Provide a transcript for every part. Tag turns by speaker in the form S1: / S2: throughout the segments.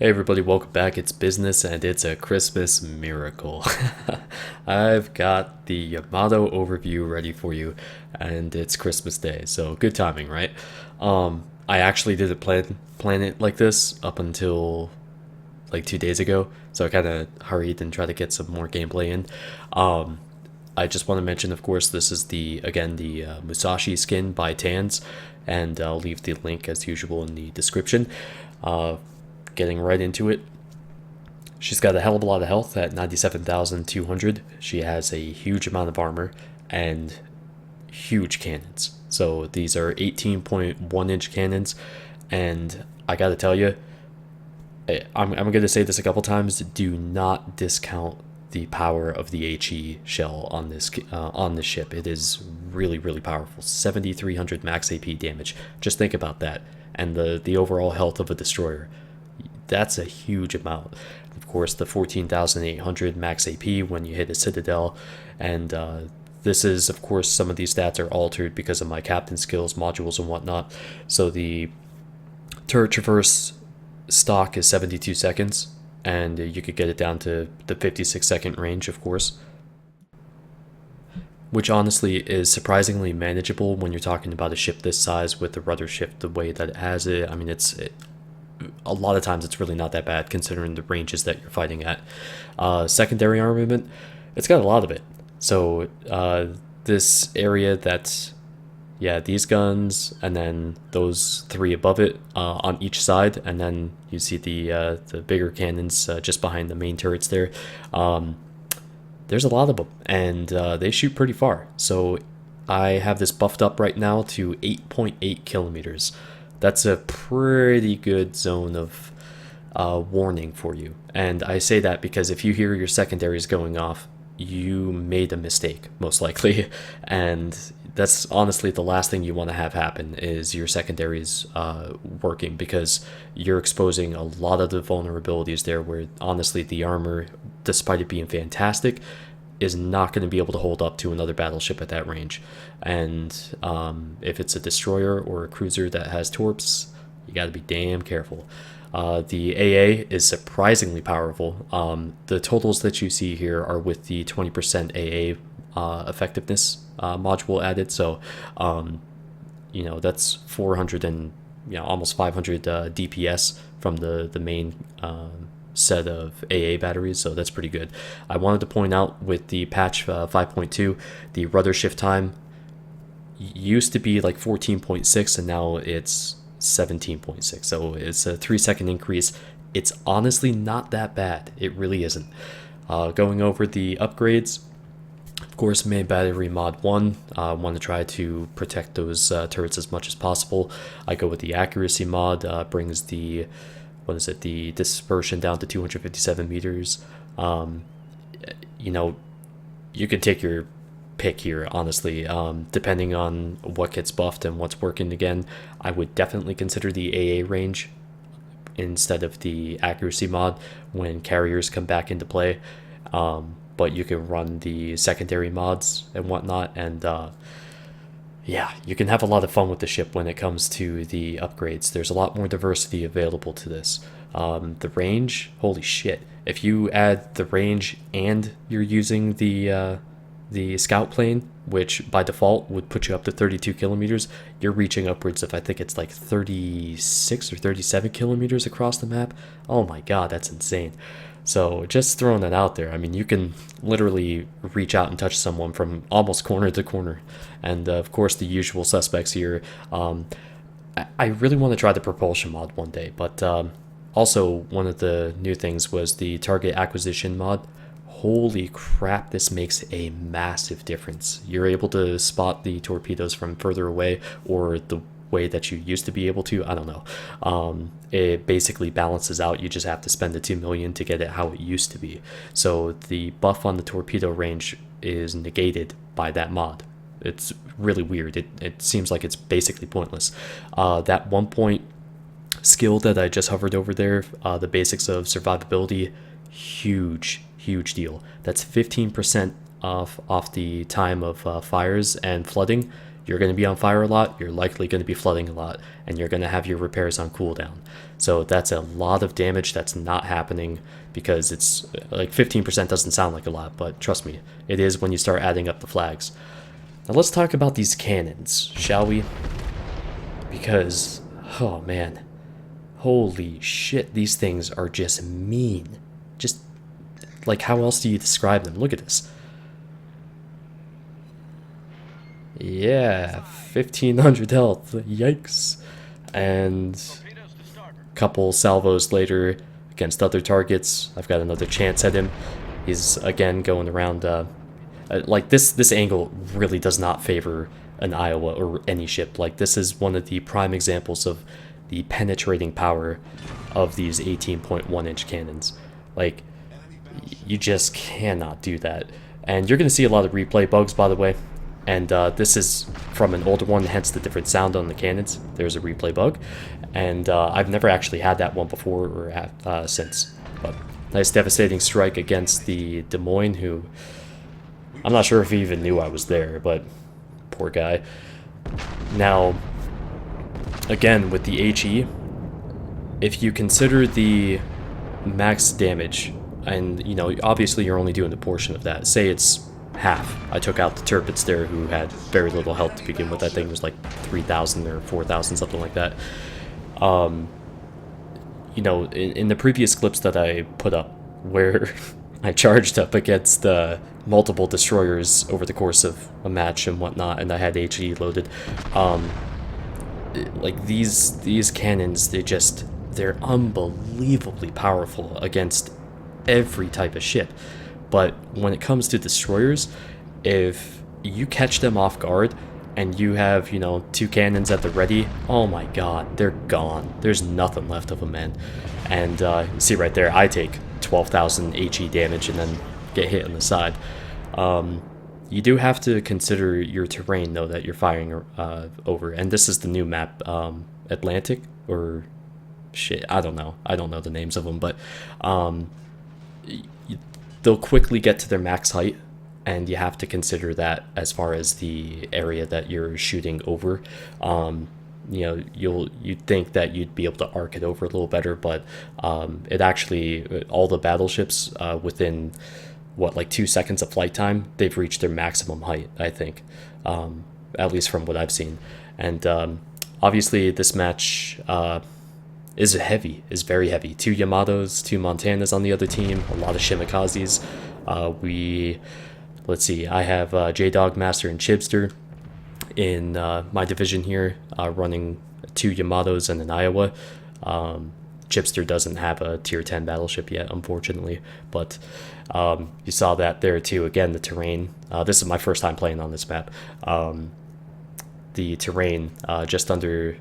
S1: Hey everybody, welcome back. It's business and it's a Christmas miracle. I've got the Yamato overview ready for you and it's Christmas Day, so good timing, right? I actually didn't plan it like this up until like 2 days ago, so I kind of hurried and tried to get some more gameplay in. Um, I just want to mention, of course, this is the Musashi skin by Tans, and I'll leave the link as usual in the description. Uh, Getting right into it, she's got a hell of a lot of health at 97,200. She has a huge amount of armor and huge cannons. So these are 18.1-inch cannons, and I gotta tell you, I'm gonna say this a couple times. Do not discount the power of the HE shell on this ship. It is really powerful. 7,300 max AP damage. Just think about that, and the overall health of a destroyer. That's a huge amount. Of course, the 14,800 max AP when you hit a citadel, and this is, of course, some of these stats are altered because of my captain skills, modules, and whatnot. So the turret traverse stock is 72 seconds, and you could get it down to the 56-second range, of course, which honestly is surprisingly manageable when you're talking about a ship this size with the rudder shift the way that it has it. I mean, a lot of times it's really not that bad considering the ranges that you're fighting at. Secondary armament, it's got a lot of it. So this area that's, yeah, these guns, and then those three above it on each side, and then you see the bigger cannons just behind the main turrets there. There's a lot of them, and they shoot pretty far. So I have this buffed up right now to 8.8 kilometers. That's a pretty good zone of warning for you. And I say that because if you hear your secondaries going off, you made a mistake, most likely. And that's honestly the last thing you want to have happen is your secondaries working, because you're exposing a lot of the vulnerabilities there where honestly the armor, despite it being fantastic, is not going to be able to hold up to another battleship at that range. And if it's a destroyer or a cruiser that has torps, you got to be damn careful. The AA is surprisingly powerful. The totals that you see here are with the 20% AA effectiveness module added. So, that's 400 and almost 500 DPS from the main set of AA batteries, so that's pretty good. I wanted to point out with the patch 5.2, the rudder shift time used to be like 14.6 and now it's 17.6, so it's a 3-second increase. It's honestly not that bad, it really isn't. Going over the upgrades, of course, main battery mod 1, want to try to protect those turrets as much as possible. I go with the accuracy mod, brings the the dispersion down to 257 meters. You know, you can take your pick here, honestly, depending on what gets buffed and what's working again. I would definitely consider the AA range instead of the accuracy mod when carriers come back into play. But you can run the secondary mods and whatnot, and yeah, you can have a lot of fun with the ship when it comes to the upgrades. There's a lot more diversity available to this. The range, holy shit! If you add the range and you're using the scout plane, which by default would put you up to 32 kilometers, you're reaching upwards of, I think it's like 36 or 37 kilometers across the map. Oh my god, that's insane. So just throwing that out there, I mean, you can literally reach out and touch someone from almost corner to corner. And of course, the usual suspects here. I really want to try the propulsion mod one day, but also one of the new things was the target acquisition mod. Holy crap, this makes a massive difference. You're able to spot the torpedoes from further away, or the way that you used to be able to. I don't know. It basically balances out. You just have to spend the 2 million to get it how it used to be. So the buff on the torpedo range is negated by that mod. It's really weird. It seems like it's basically pointless. That 1 point skill that I just hovered over there, the basics of survivability, huge deal. That's 15% off the time of fires and flooding. you're going to be on fire a lot, you're likely going to be flooding a lot, and you're going to have your repairs on cooldown. So that's a lot of damage that's not happening, because it's like 15% doesn't sound like a lot, but trust me, it is when you start adding up the flags. Now let's talk about these cannons, shall we? Because, oh man, holy shit, these things are just mean. Just, like, how else do you describe them? Look at this. Yeah, 1500 health, yikes. And a couple salvos later against other targets, I've got another chance at him. He's again going around, like this angle really does not favor an Iowa or any ship. Like, this is one of the prime examples of the penetrating power of these 18.1 inch cannons. Like, you just cannot do that. And you're going to see a lot of replay bugs, by the way. And this is from an older one, hence the different sound on the cannons. There's a replay bug. And I've never actually had that one before or since. But nice devastating strike against the Des Moines, who I'm not sure if he even knew I was there, but poor guy. Now, again, with the HE, if you consider the max damage, and, you know, obviously you're only doing a portion of that. Say it's half. I took out the Turpits there, who had very little health to begin with. I think it was like 3,000 or 4,000, something like that. You know, in the previous clips that I put up, where I charged up against multiple destroyers over the course of a match and whatnot, and I had HE loaded, like these cannons, they're unbelievably powerful against every type of ship. But when it comes to destroyers, if you catch them off guard and you have, you know, 2 cannons at the ready, oh my god, they're gone. There's nothing left of them, man. And you see right there, I take 12,000 HE damage and then get hit on the side. You do have to consider your terrain, though, that you're firing over. And this is the new map, Atlantic, or shit, I don't know the names of them, but they'll quickly get to their max height, and you have to consider that as far as the area that you're shooting over. You know, you'd think that you'd be able to arc it over a little better, but it actually, all the battleships within what, like 2 seconds of flight time, they've reached their maximum height, I think, at least from what I've seen. And obviously this match is very heavy. 2 Yamatos, 2 Montanas on the other team, a lot of Shimikazes. Let's see, I have J-Dog, Master, and Chibster in my division here, running 2 Yamatos and an Iowa. Chibster doesn't have a tier 10 battleship yet, unfortunately, but you saw that there too. Again, the terrain, this is my first time playing on this map. The terrain just under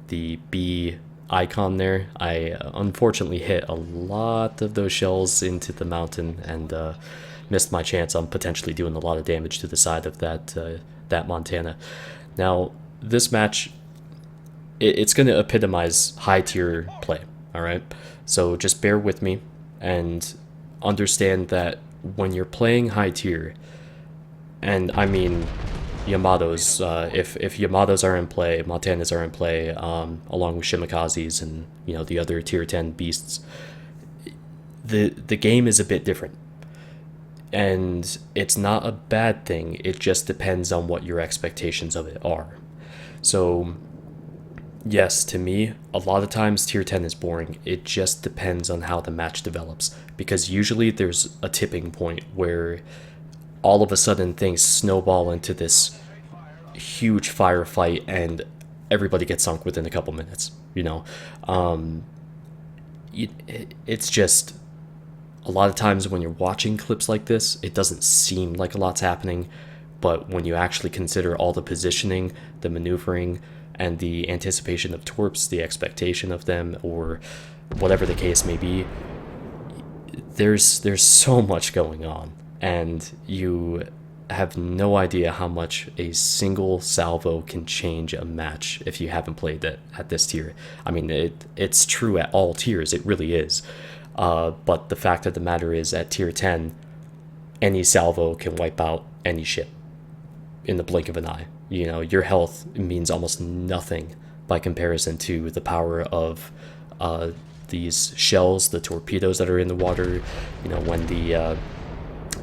S1: the B icon there, I unfortunately hit a lot of those shells into the mountain and missed my chance on potentially doing a lot of damage to the side of that Montana. Now, this match, it's going to epitomize high tier play, all right? So just bear with me and understand that when you're playing high tier, and I mean Yamatos, if Yamatos are in play, Montanas are in play, along with Shimikazes and, you know, the other tier 10 beasts, the game is a bit different. And it's not a bad thing, it just depends on what your expectations of it are. So yes, to me, a lot of times tier 10 is boring. It just depends on how the match develops, because usually there's a tipping point where all of a sudden things snowball into this huge firefight and everybody gets sunk within a couple minutes, you know. It's just, a lot of times when you're watching clips like this, it doesn't seem like a lot's happening, but when you actually consider all the positioning, the maneuvering, and the anticipation of torps, the expectation of them, or whatever the case may be, there's so much going on, and you have no idea how much a single salvo can change a match if you haven't played it at this tier. I mean, it's true at all tiers, it really is. But the fact of the matter is, at tier 10, any salvo can wipe out any ship in the blink of an eye. you know, your health means almost nothing by comparison to the power of these shells, the torpedoes that are in the water. You know, when the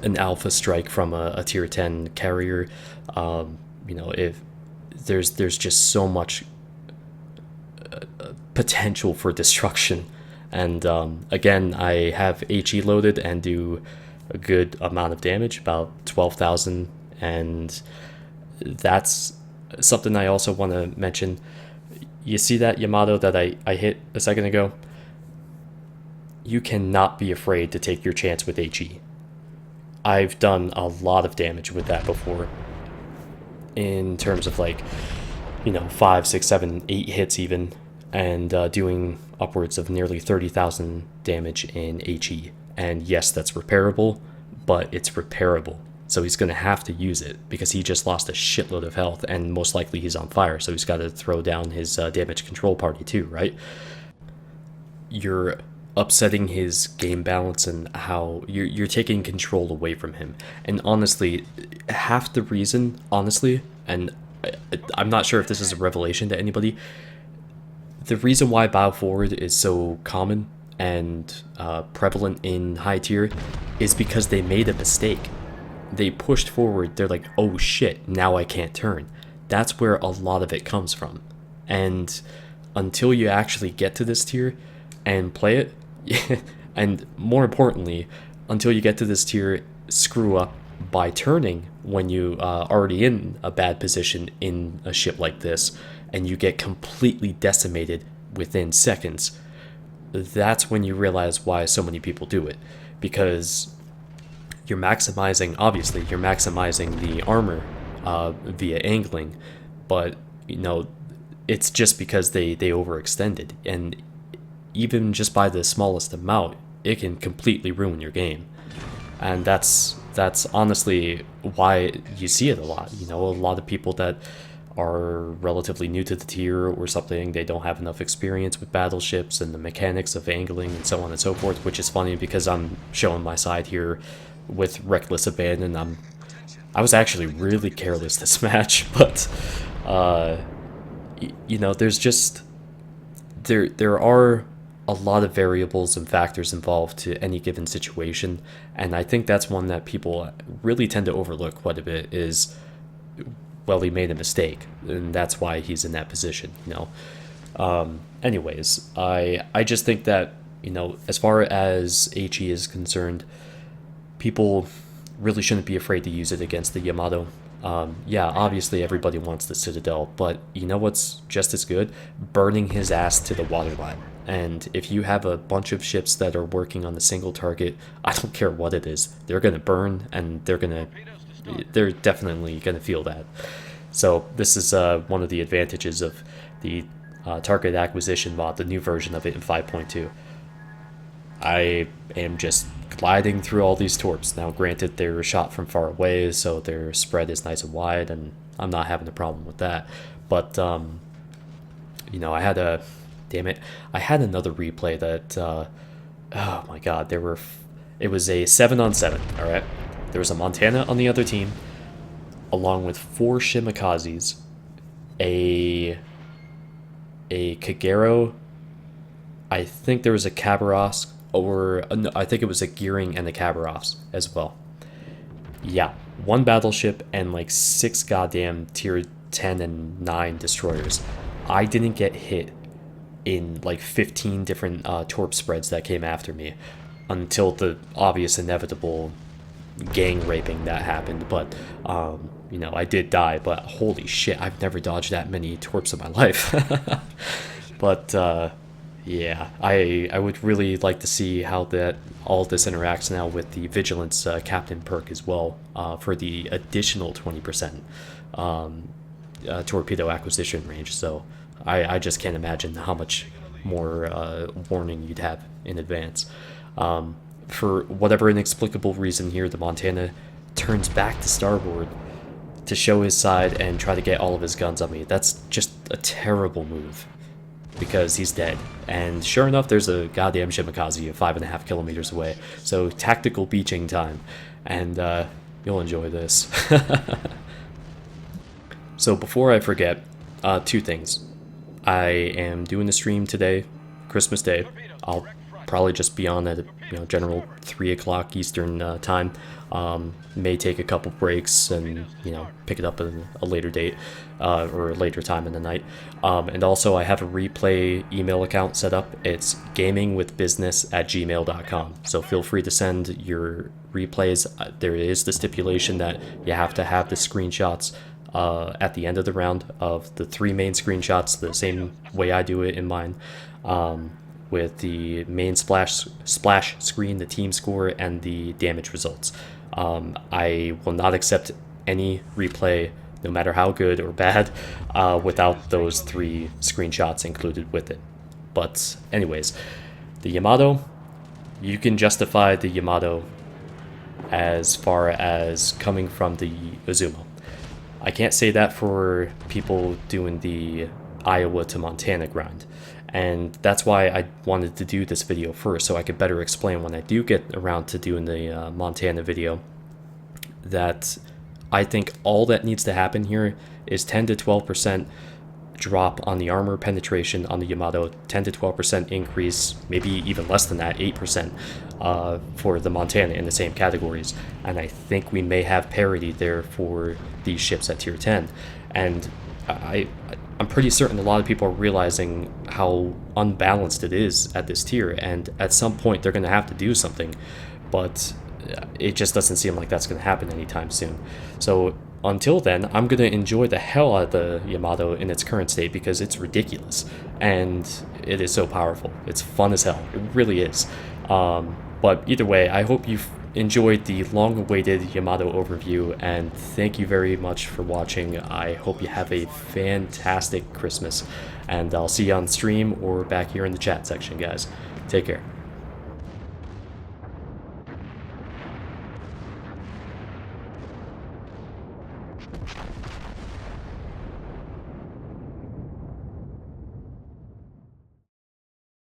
S1: an alpha strike from a tier 10 carrier, you know, if there's just so much potential for destruction. And again, I have HE loaded and do a good amount of damage, about 12,000, and that's something I also want to mention. You see that Yamato that I hit a second ago? You cannot be afraid to take your chance with HE. I've done a lot of damage with that before, in terms of like, you know, 5, 6, 7, 8 hits even, and doing upwards of nearly 30,000 damage in HE. And yes, that's repairable, but it's repairable. So he's going to have to use it because he just lost a shitload of health, and most likely he's on fire, so he's got to throw down his damage control party too, right? You're upsetting his game balance and how you're taking control away from him. And honestly, half the reason, honestly, and I'm not sure if this is a revelation to anybody, the reason why bow forward is so common and prevalent in high tier is because they made a mistake. They pushed forward, they're like, oh shit, now I can't turn. That's where a lot of it comes from. And until you actually get to this tier and play it, and more importantly, until you get to this tier, screw up by turning when you already in a bad position in a ship like this, and you get completely decimated within seconds, that's when you realize why so many people do it. Because you're maximizing, obviously, you're maximizing the armor via angling, but, you know, it's just because they overextended. And even just by the smallest amount, it can completely ruin your game. And that's honestly why you see it a lot. You know, a lot of people that are relatively new to the tier or something, they don't have enough experience with battleships and the mechanics of angling and so on and so forth, which is funny because I'm showing my side here with reckless abandon. I was actually really careless this match, but you know, there's just there are a lot of variables and factors involved to any given situation, and I think that's one that people really tend to overlook quite a bit is, well, he made a mistake, and that's why he's in that position, you know. Anyways, I just think that, you know, as far as HE is concerned, people really shouldn't be afraid to use it against the Yamato. Yeah, obviously everybody wants the Citadel, but you know what's just as good? Burning his ass to the waterline. And if you have a bunch of ships that are working on a single target, I don't care what it is, they're gonna burn, and they're definitely gonna feel that. So this is one of the advantages of the target acquisition mod, the new version of it in 5.2. I am just gliding through all these torps. Now granted, they're shot from far away, so their spread is nice and wide, and I'm not having a problem with that. But you know, I had another replay that oh my god, it was a 7-on-7, all right? There was a Montana on the other team, along with 4 Shimikazes, a Kagero, I think there was a Khabarovsk, or no, I think it was a Gearing and a Khabarovsk as well. Yeah, 1 battleship and like 6 goddamn tier 10 and 9 destroyers. I didn't get hit in like 15 different torp spreads that came after me until the obvious inevitable gang raping that happened. But you know, I did die, but holy shit, I've never dodged that many torps in my life. But yeah, I would really like to see how all this interacts now with the Vigilance Captain perk as well, for the additional 20% torpedo acquisition range. So I just can't imagine how much more warning you'd have in advance. For whatever inexplicable reason here, the Montana turns back to starboard to show his side and try to get all of his guns on me. That's just a terrible move, because he's dead. And sure enough, there's a goddamn Shimikaze 5.5 kilometers away. So tactical beaching time, and you'll enjoy this. So before I forget, two things. I am doing the stream today, Christmas Day. I'll probably just be on at general 3 o'clock Eastern time. May take a couple breaks and pick it up at a later date or a later time in the night. And also I have a replay email account set up. It's gamingwithbusiness@gmail.com. So feel free to send your replays. There is the stipulation that you have to have the screenshots at the end of the round of the 3 main screenshots, the same way I do it in mine, with the main splash screen, the team score, and the damage results. I will not accept any replay, no matter how good or bad, without those 3 screenshots included with it. But anyways, the Yamato, you can justify the Yamato as far as coming from the Uzumo. I can't say that for people doing the Iowa to Montana grind. And that's why I wanted to do this video first, so I could better explain when I do get around to doing the Montana video, that I think all that needs to happen here is 10 to 12% drop on the armor penetration on the Yamato, 10 to 12% increase, maybe even less than that, 8% for the Montana in the same categories. And I think we may have parity there for these ships at tier 10. And I'm pretty certain a lot of people are realizing how unbalanced it is at this tier, and at some point they're going to have to do something, but it just doesn't seem like that's going to happen anytime soon. So until then, I'm going to enjoy the hell out of the Yamato in its current state because it's ridiculous and it is so powerful. It's fun as hell. It really is. But either way, I hope you've enjoyed the long-awaited Yamato overview, and thank you very much for watching. I hope you have a fantastic Christmas, and I'll see you on stream or back here in the chat section, guys. Take care.